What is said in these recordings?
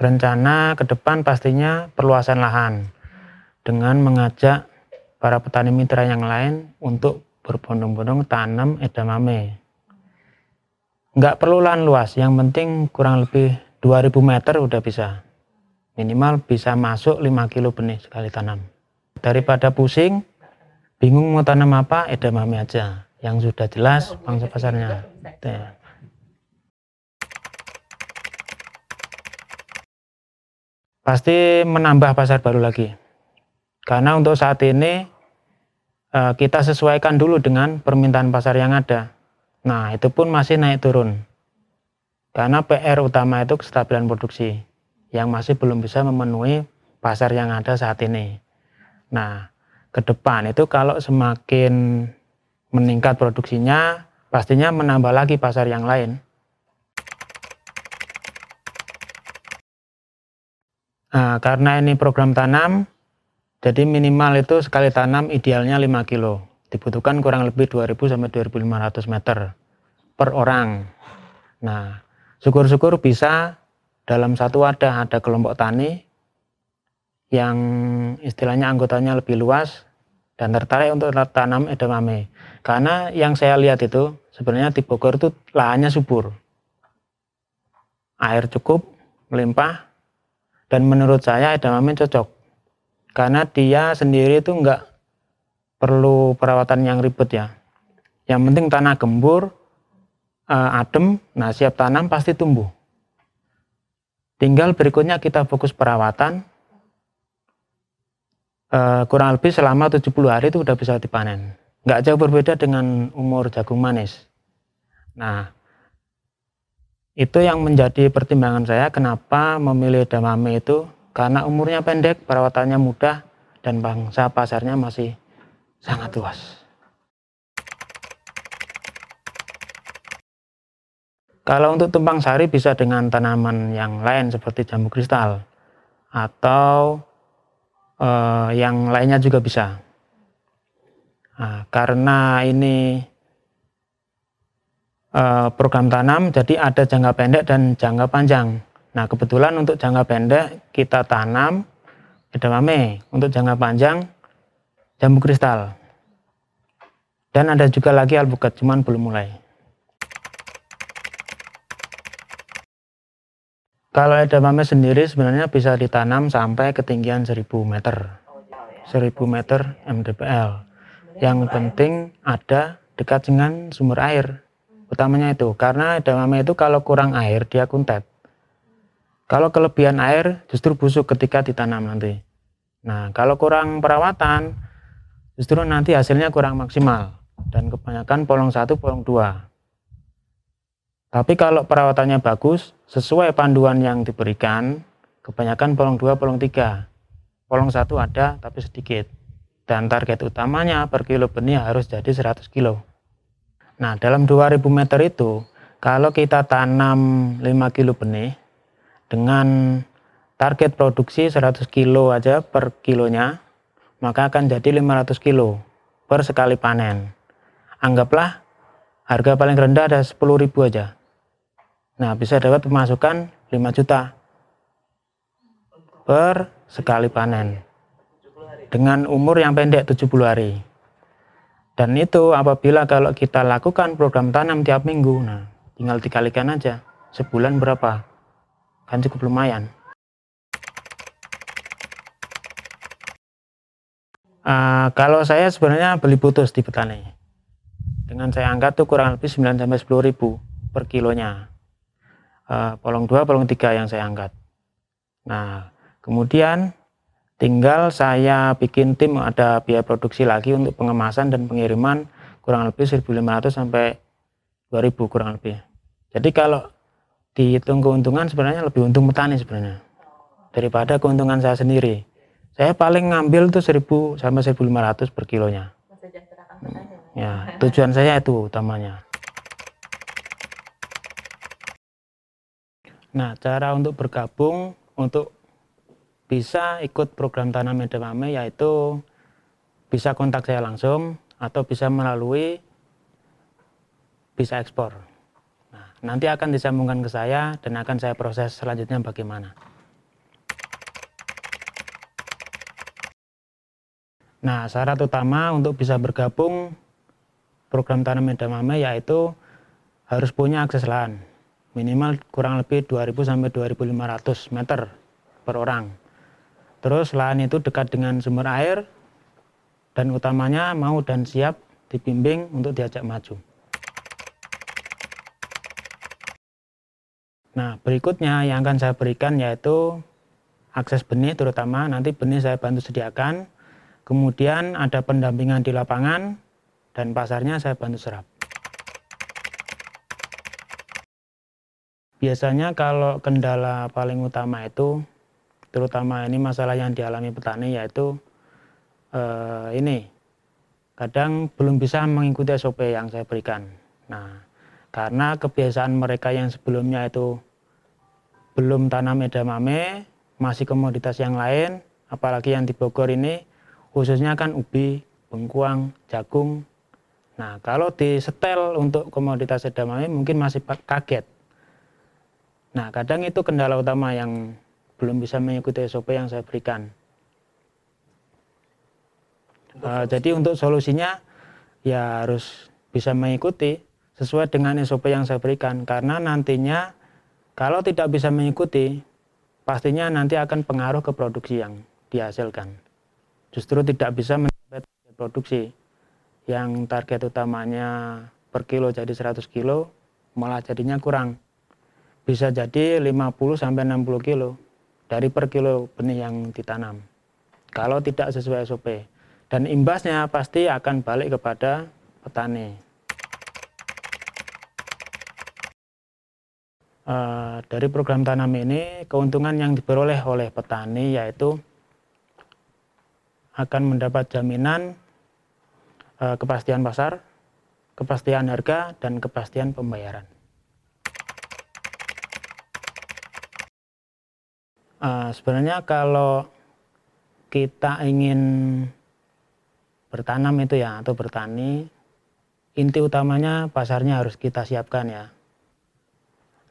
rencana ke depan pastinya perluasan lahan dengan mengajak para petani mitra yang lain untuk berbondong-bondong tanam edamame. Nggak perlu lahan luas, yang penting kurang lebih 2000 meter udah bisa. Minimal bisa masuk 5 kilo benih sekali tanam. Daripada pusing, bingung mau tanam apa, edamame aja. Yang sudah jelas pangsa pasarnya. Pasti menambah pasar baru lagi. Karena untuk saat ini kita sesuaikan dulu dengan permintaan pasar yang ada. Nah, itu pun masih naik turun. Karena PR utama itu kestabilan produksi yang masih belum bisa memenuhi pasar yang ada saat ini. Nah, ke depan itu kalau semakin meningkat produksinya, pastinya menambah lagi pasar yang lain. Nah, karena ini program tanam, jadi minimal itu sekali tanam idealnya 5 kilo. Dibutuhkan kurang lebih 2000 sampai 2500 meter per orang. Nah, syukur-syukur bisa dalam satu wadah ada kelompok tani yang istilahnya anggotanya lebih luas dan tertarik untuk tanam edamame. Karena yang saya lihat itu sebenarnya di Bogor itu lahannya subur. Air cukup, melimpah, dan menurut saya edamame cocok. Karena dia sendiri itu enggak perlu perawatan yang ribet ya. Yang penting tanah gembur, adem, nah siap tanam pasti tumbuh. Tinggal berikutnya kita fokus perawatan, kurang lebih selama 70 hari itu udah bisa dipanen. Nggak jauh berbeda dengan umur jagung manis. Nah, itu yang menjadi pertimbangan saya kenapa memilih edamame itu, karena umurnya pendek, perawatannya mudah, dan pangsa pasarnya masih sangat luas. Kalau untuk tumpang sari bisa dengan tanaman yang lain seperti jambu kristal atau yang lainnya juga bisa. Nah, karena ini program tanam, jadi ada jangka pendek dan jangka panjang. Nah, kebetulan untuk jangka pendek kita tanam edamame, untuk jangka panjang jambu kristal. Dan ada juga lagi alpukat, cuman belum mulai. Kalau edamame sendiri sebenarnya bisa ditanam sampai ketinggian 1000 meter. 1000 meter mdpl. Yang penting ada dekat dengan sumber air. Utamanya itu, karena edamame itu kalau kurang air dia kuntet. Kalau kelebihan air justru busuk ketika ditanam nanti. Nah, kalau kurang perawatan justru nanti hasilnya kurang maksimal dan kebanyakan polong 1, polong 2. Tapi kalau perawatannya bagus, sesuai panduan yang diberikan, kebanyakan polong 2, polong 3. Polong 1 ada tapi sedikit. Dan target utamanya per kilo benih harus jadi 100 kilo. Nah, dalam 2000 meter itu, kalau kita tanam 5 kilo benih, dengan target produksi 100 kilo aja per kilonya, maka akan jadi 500 kilo per sekali panen. Anggaplah harga paling rendah ada 10.000 aja. Nah, bisa dapat pemasukan 5 juta per sekali panen dengan umur yang pendek 70 hari. Dan itu apabila kalau kita lakukan program tanam tiap minggu, nah tinggal dikalikan aja sebulan berapa, kan cukup lumayan. Kalau saya sebenarnya beli putus di petani, dengan saya angkat tuh kurang lebih 9 sampai 10 ribu per kilonya. Polong 2, polong 3 yang saya angkat. Nah, kemudian tinggal saya bikin tim, ada biaya produksi lagi untuk pengemasan dan pengiriman kurang lebih 1.500 sampai 2.000 kurang lebih. Jadi kalau dihitung keuntungan sebenarnya lebih untung petani sebenarnya daripada keuntungan saya sendiri. Saya paling ngambil tuh 1.000 sampai 1.500 per kilonya. Ya, tujuan saya itu utamanya. Nah, cara untuk bergabung untuk bisa ikut program tanam edamame yaitu bisa kontak saya langsung atau bisa melalui Bisa Ekspor. Nah, nanti akan disambungkan ke saya dan akan saya proses selanjutnya bagaimana. Nah, syarat utama untuk bisa bergabung program tanam edamame yaitu harus punya akses lahan minimal kurang lebih 2000 sampai 2500 meter per orang. Terus lahan itu dekat dengan sumber air dan utamanya mau dan siap dibimbing untuk diajak maju. Nah, berikutnya yang akan saya berikan yaitu akses benih, terutama nanti benih saya bantu sediakan. Kemudian ada pendampingan di lapangan dan pasarnya saya bantu serap. Biasanya kalau kendala paling utama itu, terutama ini masalah yang dialami petani yaitu ini, kadang belum bisa mengikuti SOP yang saya berikan. Nah, karena kebiasaan mereka yang sebelumnya itu belum tanam edamame, masih komoditas yang lain, apalagi yang di Bogor ini, khususnya kan ubi, bengkuang, jagung. Nah, kalau disetel untuk komoditas edamame mungkin masih kaget. Nah, kadang itu kendala utama yang belum bisa mengikuti SOP yang saya berikan. Jadi untuk solusinya ya harus bisa mengikuti sesuai dengan SOP yang saya berikan. Karena nantinya kalau tidak bisa mengikuti, pastinya nanti akan pengaruh ke produksi yang dihasilkan. Justru tidak bisa mencapai produksi yang target utamanya per kilo jadi 100 kilo, malah jadinya kurang. Bisa jadi 50 sampai 60 kilo dari per kilo benih yang ditanam. Kalau tidak sesuai SOP. Dan imbasnya pasti akan balik kepada petani. Dari program tanam ini, keuntungan yang diperoleh oleh petani yaitu akan mendapat jaminan kepastian pasar, kepastian harga, dan kepastian pembayaran. Sebenarnya kalau kita ingin bertanam itu ya, atau bertani, inti utamanya pasarnya harus kita siapkan ya.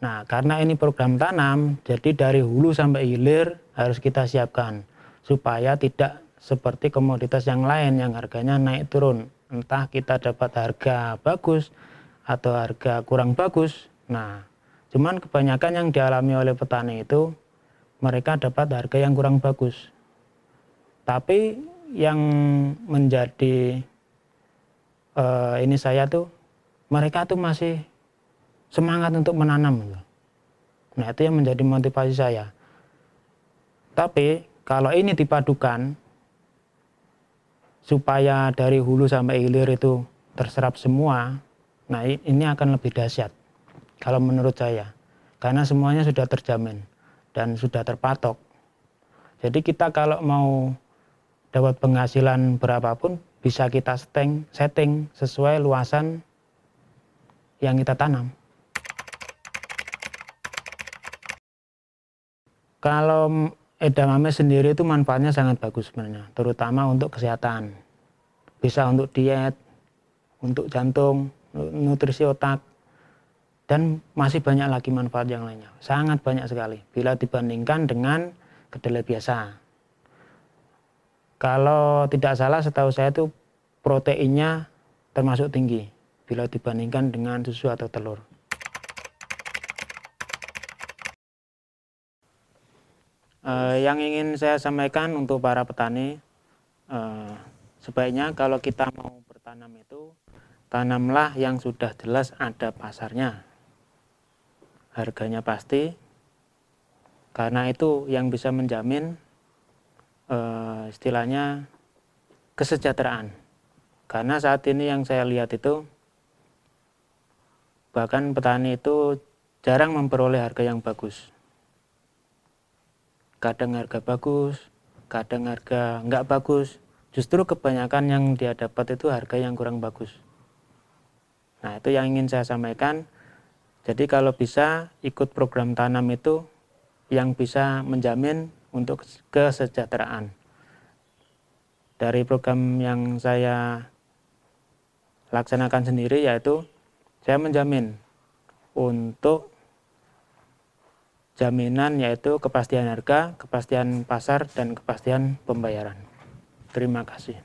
Nah, karena ini program tanam, jadi dari hulu sampai hilir harus kita siapkan supaya tidak seperti komoditas yang lain yang harganya naik turun. Entah kita dapat harga bagus atau harga kurang bagus. Nah, cuman kebanyakan yang dialami oleh petani itu mereka dapat harga yang kurang bagus. Tapi yang menjadi ini saya tuh, mereka tuh masih semangat untuk menanam. Nah, itu yang menjadi motivasi saya. Tapi kalau ini dipadukan supaya dari hulu sampai hilir itu terserap semua, nah ini akan lebih dahsyat kalau menurut saya. Karena semuanya sudah terjamin dan sudah terpatok. Jadi kita kalau mau dapat penghasilan berapapun bisa kita setting sesuai luasan yang kita tanam. Kalau edamame sendiri itu manfaatnya sangat bagus sebenarnya, terutama untuk kesehatan. Bisa untuk diet, untuk jantung, nutrisi otak, dan masih banyak lagi manfaat yang lainnya. Sangat banyak sekali bila dibandingkan dengan kedelai biasa. Kalau tidak salah setahu saya itu proteinnya termasuk tinggi bila dibandingkan dengan susu atau telur. Yang ingin saya sampaikan untuk para petani, sebaiknya kalau kita mau bertanam itu, tanamlah yang sudah jelas ada pasarnya. Harganya pasti, karena itu yang bisa menjamin istilahnya kesejahteraan. Karena saat ini yang saya lihat itu, bahkan petani itu jarang memperoleh harga yang bagus. Kadang harga bagus, kadang harga nggak bagus. Justru kebanyakan yang dia dapat itu harga yang kurang bagus. Nah, itu yang ingin saya sampaikan. Jadi kalau bisa ikut program tanam itu yang bisa menjamin untuk kesejahteraan. Dari program yang saya laksanakan sendiri yaitu saya menjamin untuk jaminan yaitu kepastian harga, kepastian pasar, dan kepastian pembayaran. Terima kasih.